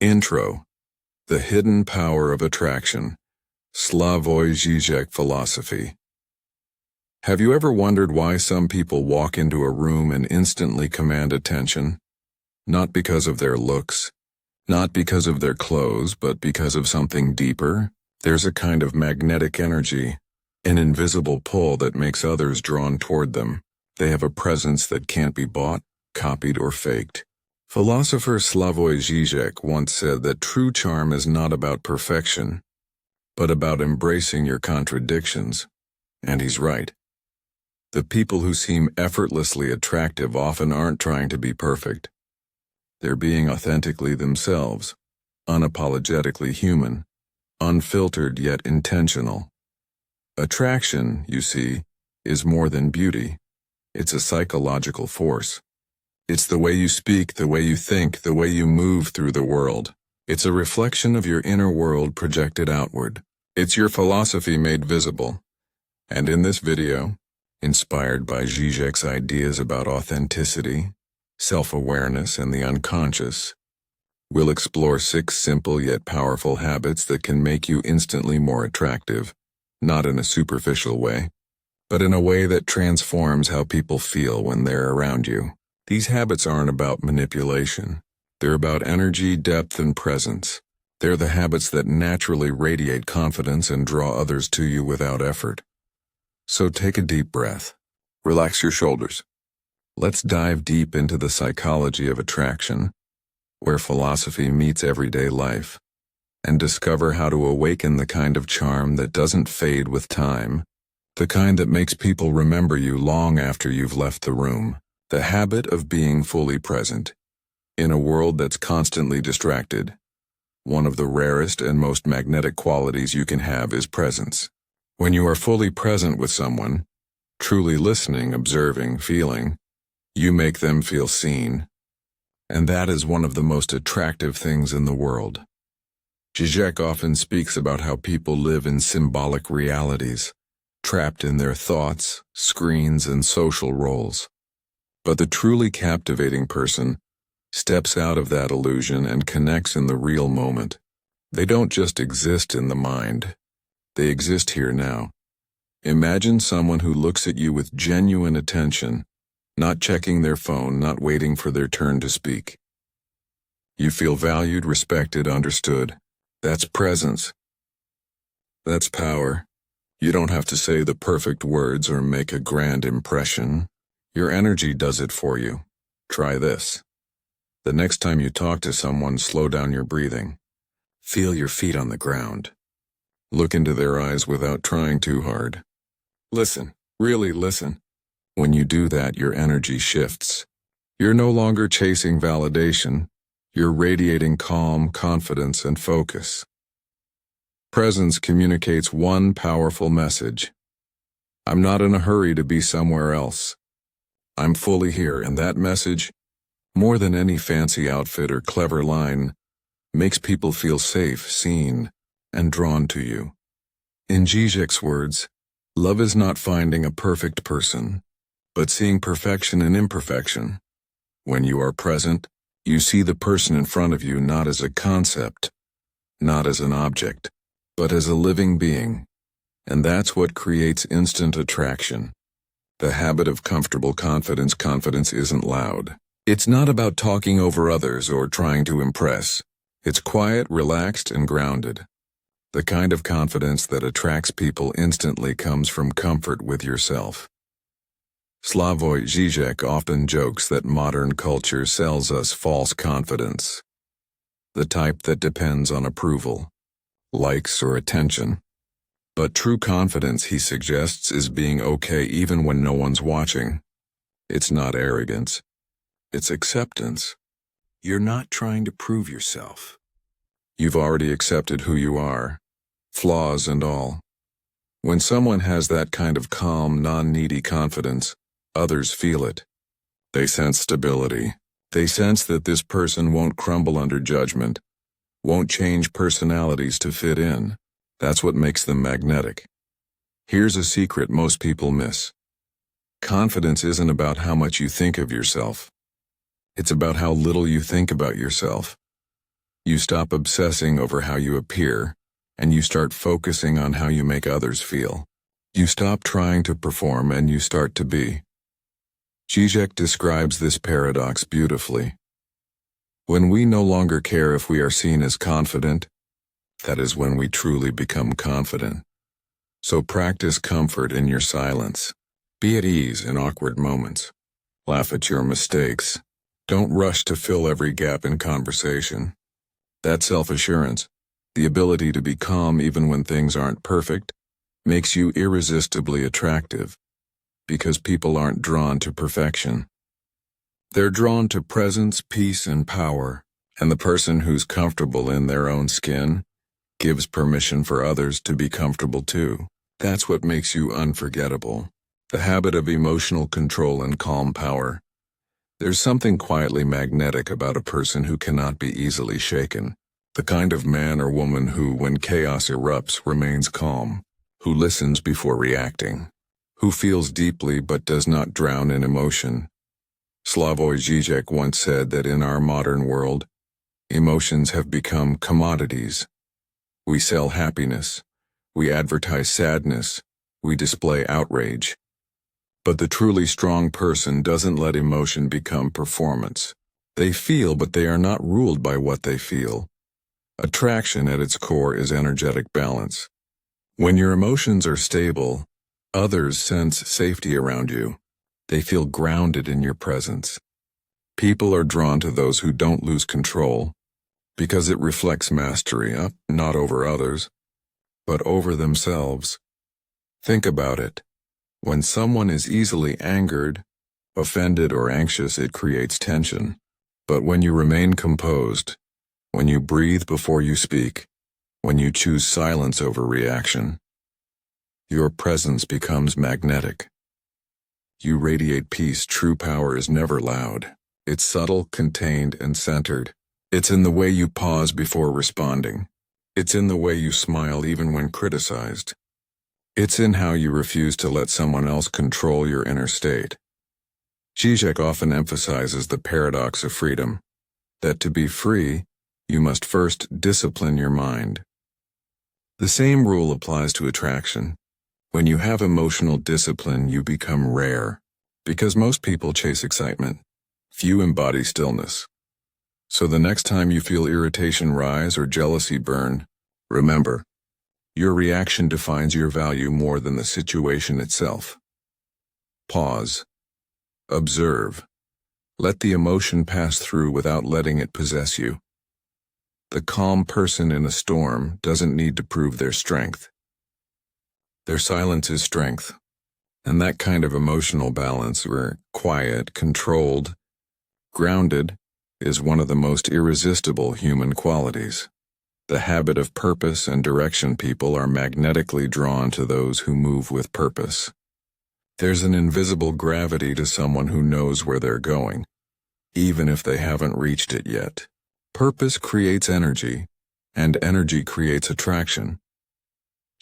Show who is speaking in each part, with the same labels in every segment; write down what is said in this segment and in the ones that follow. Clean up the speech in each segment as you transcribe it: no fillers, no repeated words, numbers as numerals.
Speaker 1: Intro. The Hidden Power of Attraction. Slavoj Žižek Philosophy. Have you ever wondered why some people walk into a room and instantly command attention? Not because of their looks, not because of their clothes, but because of something deeper. There's a kind of magnetic energy, an invisible pull that makes others drawn toward them. They have a presence that can't be bought, copied, or faked. Philosopher Slavoj Žižek once said that true charm is not about perfection, but about embracing your contradictions. And he's right. The people who seem effortlessly attractive often aren't trying to be perfect. They're being authentically themselves, unapologetically human, unfiltered yet intentional. Attraction, you see, is more than beauty. It's a psychological force. It's the way you speak, the way you think, the way you move through the world. It's a reflection of your inner world projected outward. It's your philosophy made visible. And in this video, inspired by Zizek's ideas about authenticity, self-awareness, and the unconscious, we'll explore 6 simple yet powerful habits that can make you instantly more attractive, not in a superficial way, but in a way that transforms how people feel when they're around you. These habits aren't about manipulation. They're about energy, depth, and presence. They're the habits that naturally radiate confidence and draw others to you without effort. So take a deep breath. Relax your shoulders. Let's dive deep into the psychology of attraction, where philosophy meets everyday life, and discover how to awaken the kind of charm that doesn't fade with time, the kind that makes people remember you long after you've left the room. The habit of being fully present. In a world that's constantly distracted, one of the rarest and most magnetic qualities you can have is presence. When you are fully present with someone, truly listening, observing, feeling, you make them feel seen. And that is one of the most attractive things in the world. Zizek often speaks about how people live in symbolic realities, trapped in their thoughts, screens, and social roles. But the truly captivating person steps out of that illusion and connects in the real moment. They don't just exist in the mind. They exist here now. Imagine someone who looks at you with genuine attention, not checking their phone, not waiting for their turn to speak. You feel valued, respected, understood. That's presence. That's power. You don't have to say the perfect words or make a grand impression. Your energy does it for you. Try this. The next time you talk to someone, slow down your breathing. Feel your feet on the ground. Look into their eyes without trying too hard. Listen, really listen. When you do that, your energy shifts. You're no longer chasing validation. You're radiating calm, confidence, and focus. Presence communicates one powerful message. I'm not in a hurry to be somewhere else. I'm fully here, and that message, more than any fancy outfit or clever line, makes people feel safe, seen, and drawn to you. In Zizek's words, love is not finding a perfect person, but seeing perfection in imperfection. When you are present, you see the person in front of you not as a concept, not as an object, but as a living being. And that's what creates instant attraction. The habit of comfortable confidence. Confidence isn't loud. It's not about talking over others or trying to impress. It's quiet, relaxed, and grounded. The kind of confidence that attracts people instantly comes from comfort with yourself. Slavoj Žižek often jokes that modern culture sells us false confidence, the type that depends on approval, likes, or attention. But true confidence, he suggests, is being okay even when no one's watching. It's not arrogance. It's acceptance. You're not trying to prove yourself. You've already accepted who you are, flaws and all. When someone has that kind of calm, non-needy confidence, others feel it. They sense stability. They sense that this person won't crumble under judgment, won't change personalities to fit in. That's what makes them magnetic. Here's a secret most people miss. Confidence isn't about how much you think of yourself. It's about how little you think about yourself. You stop obsessing over how you appear, and you start focusing on how you make others feel. You stop trying to perform and you start to be. Zizek describes this paradox beautifully. When we no longer care if we are seen as confident, that is when we truly become confident. So practice comfort in your silence. Be at ease in awkward moments. Laugh at your mistakes. Don't rush to fill every gap in conversation. That self-assurance, the ability to be calm even when things aren't perfect, makes you irresistibly attractive, because people aren't drawn to perfection. They're drawn to presence, peace, and power, and the person who's comfortable in their own skin gives permission for others to be comfortable too. That's what makes you unforgettable. The habit of emotional control and calm power. There's something quietly magnetic about a person who cannot be easily shaken. The kind of man or woman who, when chaos erupts, remains calm, who listens before reacting, who feels deeply but does not drown in emotion. Slavoj Žižek once said that in our modern world, emotions have become commodities. We sell happiness, we advertise sadness, we display outrage. But the truly strong person doesn't let emotion become performance. They feel, but they are not ruled by what they feel. Attraction at its core is energetic balance. When your emotions are stable, others sense safety around you. They feel grounded in your presence. People are drawn to those who don't lose control, because it reflects mastery, not over others, but over themselves. Think about it. When someone is easily angered, offended, or anxious, it creates tension. But when you remain composed, when you breathe before you speak, when you choose silence over reaction, your presence becomes magnetic. You radiate peace. True power is never loud. It's subtle, contained, and centered. It's in the way you pause before responding. It's in the way you smile even when criticized. It's in how you refuse to let someone else control your inner state. Zizek often emphasizes the paradox of freedom, that to be free, you must first discipline your mind. The same rule applies to attraction. When you have emotional discipline, you become rare, because most people chase excitement. Few embody stillness. So the next time you feel irritation rise or jealousy burn, remember, your reaction defines your value more than the situation itself. Pause. Observe. Let the emotion pass through without letting it possess you. The calm person in a storm doesn't need to prove their strength. Their silence is strength. And that kind of emotional balance, where quiet, controlled, grounded, is one of the most irresistible human qualities. The habit of purpose and direction. People are magnetically drawn to those who move with purpose. There's an invisible gravity to someone who knows where they're going, even if they haven't reached it yet. Purpose creates energy, and energy creates attraction.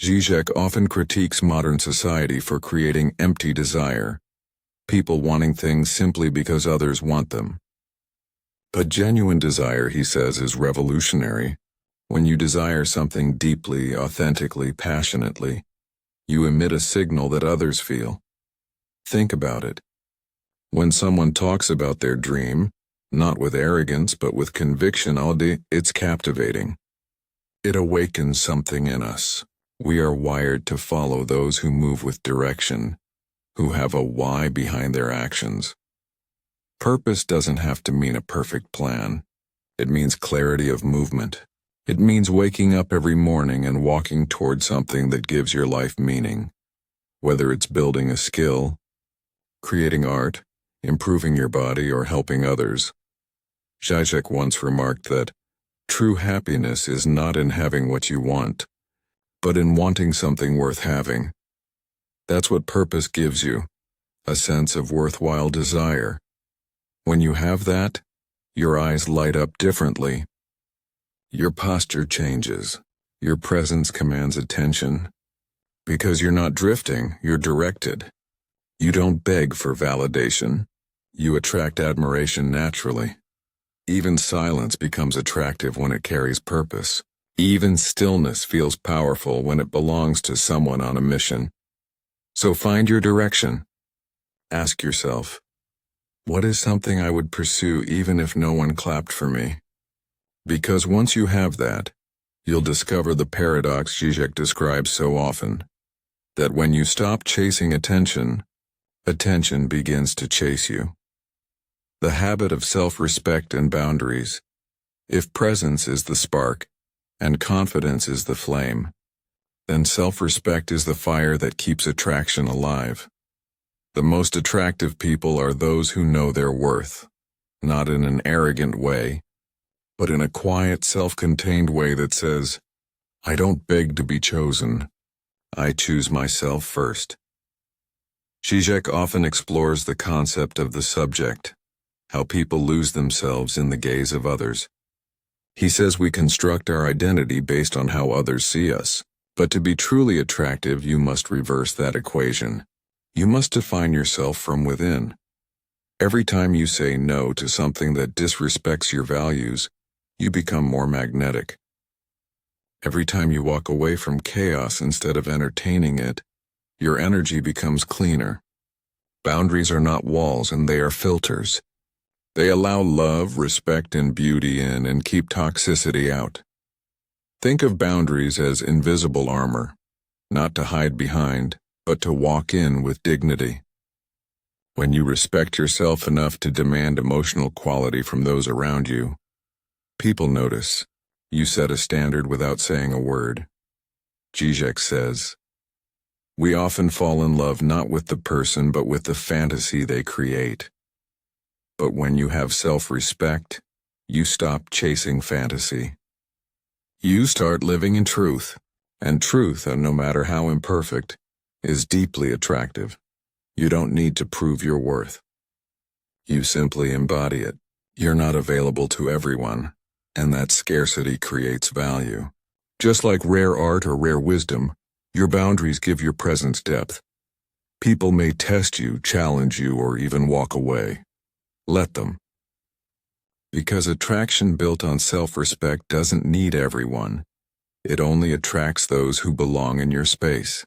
Speaker 1: Zizek often critiques modern society for creating empty desire, people wanting things simply because others want them. But genuine desire, he says, is revolutionary. When you desire something deeply, authentically, passionately, you emit a signal that others feel. Think about it. When someone talks about their dream, not with arrogance but with conviction, it's captivating. It awakens something in us. We are wired to follow those who move with direction, who have a why behind their actions. Purpose doesn't have to mean a perfect plan. It means clarity of movement. It means waking up every morning and walking toward something that gives your life meaning. Whether it's building a skill, creating art, improving your body, or helping others. Zizek once remarked that true happiness is not in having what you want, but in wanting something worth having. That's what purpose gives you, a sense of worthwhile desire. When you have that, your eyes light up differently. Your posture changes. Your presence commands attention. Because you're not drifting, you're directed. You don't beg for validation. You attract admiration naturally. Even silence becomes attractive when it carries purpose. Even stillness feels powerful when it belongs to someone on a mission. So find your direction. Ask yourself, what is something I would pursue even if no one clapped for me? Because once you have that, you'll discover the paradox Zizek describes so often, that when you stop chasing attention, attention begins to chase you. The habit of self-respect and boundaries. If presence is the spark, and confidence is the flame, then self-respect is the fire that keeps attraction alive. The most attractive people are those who know their worth, not in an arrogant way, but in a quiet, self-contained way that says, I don't beg to be chosen. I choose myself first. Žižek often explores the concept of the subject, how people lose themselves in the gaze of others. He says we construct our identity based on how others see us, but to be truly attractive, you must reverse that equation. You must define yourself from within. Every time you say no to something that disrespects your values, you become more magnetic. Every time you walk away from chaos instead of entertaining it, your energy becomes cleaner. Boundaries are not walls, and they are filters. They allow love, respect, and beauty in and keep toxicity out. Think of boundaries as invisible armor, not to hide behind, but to walk in with dignity. When you respect yourself enough to demand emotional quality from those around you, people notice. You set a standard without saying a word. Zizek says, we often fall in love not with the person but with the fantasy they create. But when you have self-respect, you stop chasing fantasy. You start living in truth, and truth, no matter how imperfect, is deeply attractive. You don't need to prove your worth. You simply embody it. You're not available to everyone, and that scarcity creates value. Just like rare art or rare wisdom, your boundaries give your presence depth. People may test you, challenge you, or even walk away. Let them. Because attraction built on self-respect doesn't need everyone. It only attracts those who belong in your space.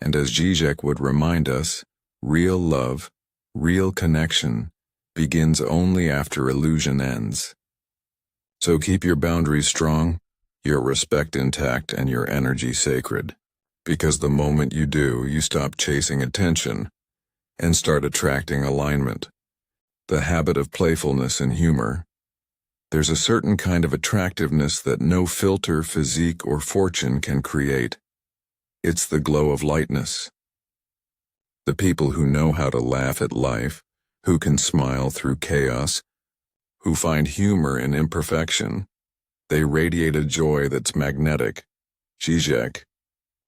Speaker 1: And as Žižek would remind us, real love, real connection, begins only after illusion ends. So keep your boundaries strong, your respect intact, and your energy sacred. Because the moment you do, you stop chasing attention and start attracting alignment. The habit of playfulness and humor. There's a certain kind of attractiveness that no filter, physique, or fortune can create. It's the glow of lightness. The people who know how to laugh at life, who can smile through chaos, who find humor in imperfection, they radiate a joy that's magnetic. Žižek,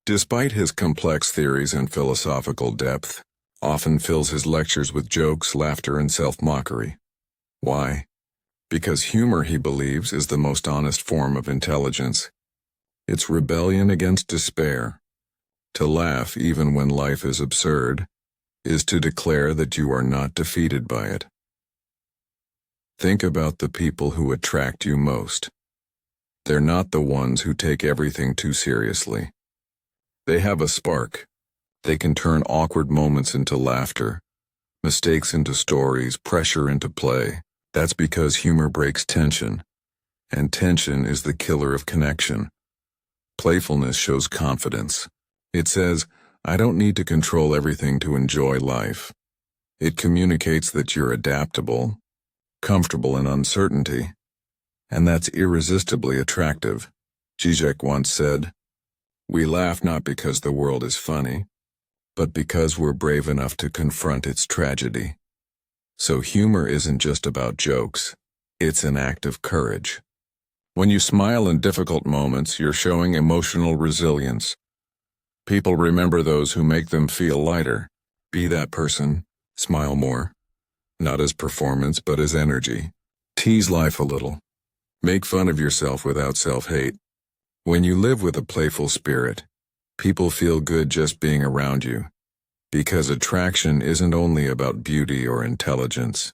Speaker 1: despite his complex theories and philosophical depth, often fills his lectures with jokes, laughter, and self-mockery. Why? Because humor, he believes, is the most honest form of intelligence. It's rebellion against despair. To laugh even when life is absurd is to declare that you are not defeated by it. Think about the people who attract you most. They're not the ones who take everything too seriously. They have a spark. They can turn awkward moments into laughter, mistakes into stories, pressure into play. That's because humor breaks tension, and tension is the killer of connection. Playfulness shows confidence. It says, I don't need to control everything to enjoy life. It communicates that you're adaptable, comfortable in uncertainty, and that's irresistibly attractive. Žižek once said, we laugh not because the world is funny, but because we're brave enough to confront its tragedy. So humor isn't just about jokes, it's an act of courage. When you smile in difficult moments, you're showing emotional resilience. People remember those who make them feel lighter. Be that person, smile more. Not as performance, but as energy. Tease life a little. Make fun of yourself without self-hate. When you live with a playful spirit, people feel good just being around you. Because attraction isn't only about beauty or intelligence.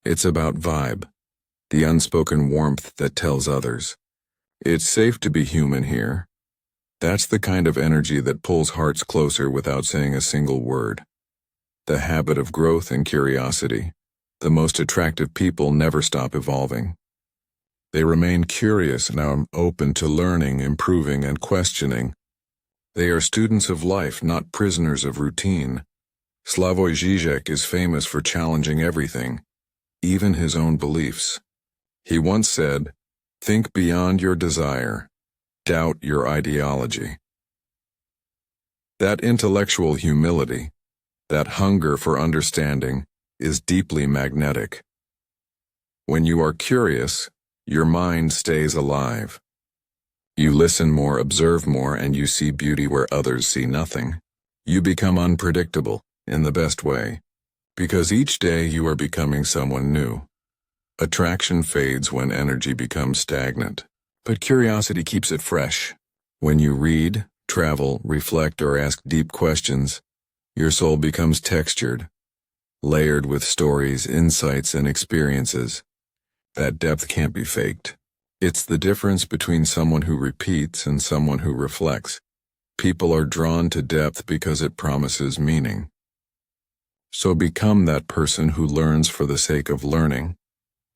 Speaker 1: It's about vibe. the unspoken warmth that tells others, "It's safe to be human here." That's the kind of energy that pulls hearts closer without saying a single word. The habit of growth and curiosity. The most attractive people never stop evolving. They remain curious and are open to learning, improving, and questioning. They are students of life, not prisoners of routine. Slavoj Žižek is famous for challenging everything, even his own beliefs. He once said, "Think beyond your desire. Doubt your ideology." That intellectual humility, that hunger for understanding, is deeply magnetic. When you are curious, your mind stays alive. You listen more, observe more, and you see beauty where others see nothing. You become unpredictable, in the best way, because each day you are becoming someone new. Attraction fades when energy becomes stagnant, but curiosity keeps it fresh. When you read, travel, reflect, or ask deep questions, your soul becomes textured, layered with stories, insights, and experiences. That depth can't be faked. It's the difference between someone who repeats and someone who reflects. People are drawn to depth because it promises meaning. So become that person who learns for the sake of learning,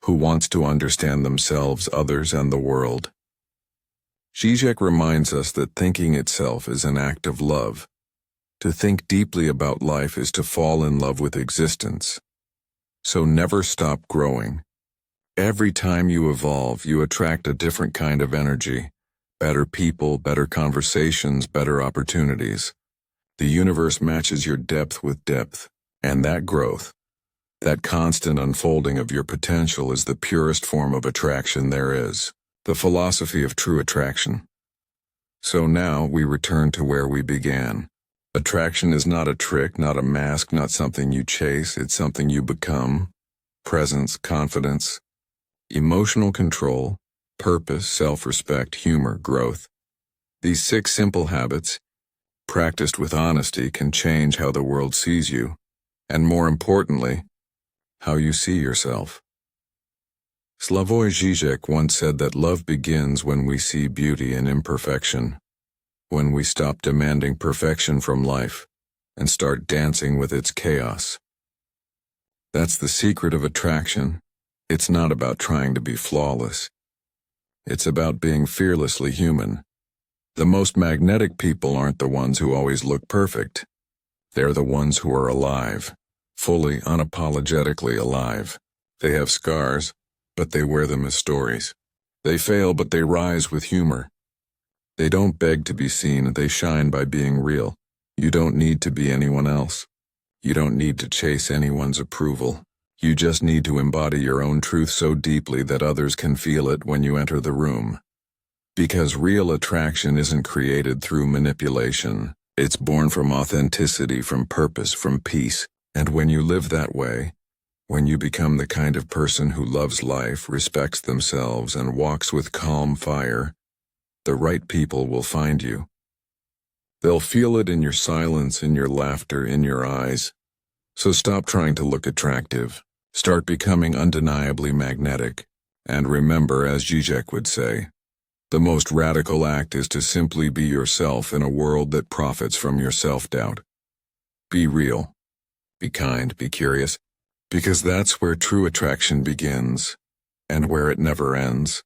Speaker 1: who wants to understand themselves, others, and the world. Zizek reminds us that thinking itself is an act of love. To think deeply about life is to fall in love with existence. So never stop growing. Every time you evolve, you attract a different kind of energy. Better people, better conversations, better opportunities. The universe matches your depth with depth, and that growth, that constant unfolding of your potential is the purest form of attraction there is, the philosophy of true attraction. So now we return to where we began. Attraction is not a trick, not a mask, not something you chase, it's something you become. Presence, confidence, emotional control, purpose, self-respect, humor, growth. These 6 simple habits, practiced with honesty, can change how the world sees you, and more importantly, how you see yourself. Slavoj Žižek once said that love begins when we see beauty in imperfection. When we stop demanding perfection from life and start dancing with its chaos. That's the secret of attraction. It's not about trying to be flawless. It's about being fearlessly human. The most magnetic people aren't the ones who always look perfect. They're the ones who are alive, fully, unapologetically alive. They have scars, but they wear them as stories. They fail, but they rise with humor. They don't beg to be seen, they shine by being real. You don't need to be anyone else. You don't need to chase anyone's approval. You just need to embody your own truth so deeply that others can feel it when you enter the room. Because real attraction isn't created through manipulation. It's born from authenticity, from purpose, from peace. And when you live that way, when you become the kind of person who loves life, respects themselves, and walks with calm fire, the right people will find you. They'll feel it in your silence, in your laughter, in your eyes. So stop trying to look attractive. Start becoming undeniably magnetic. And remember, as Zizek would say, the most radical act is to simply be yourself in a world that profits from your self-doubt. Be real. Be kind, be curious, because that's where true attraction begins, and where it never ends.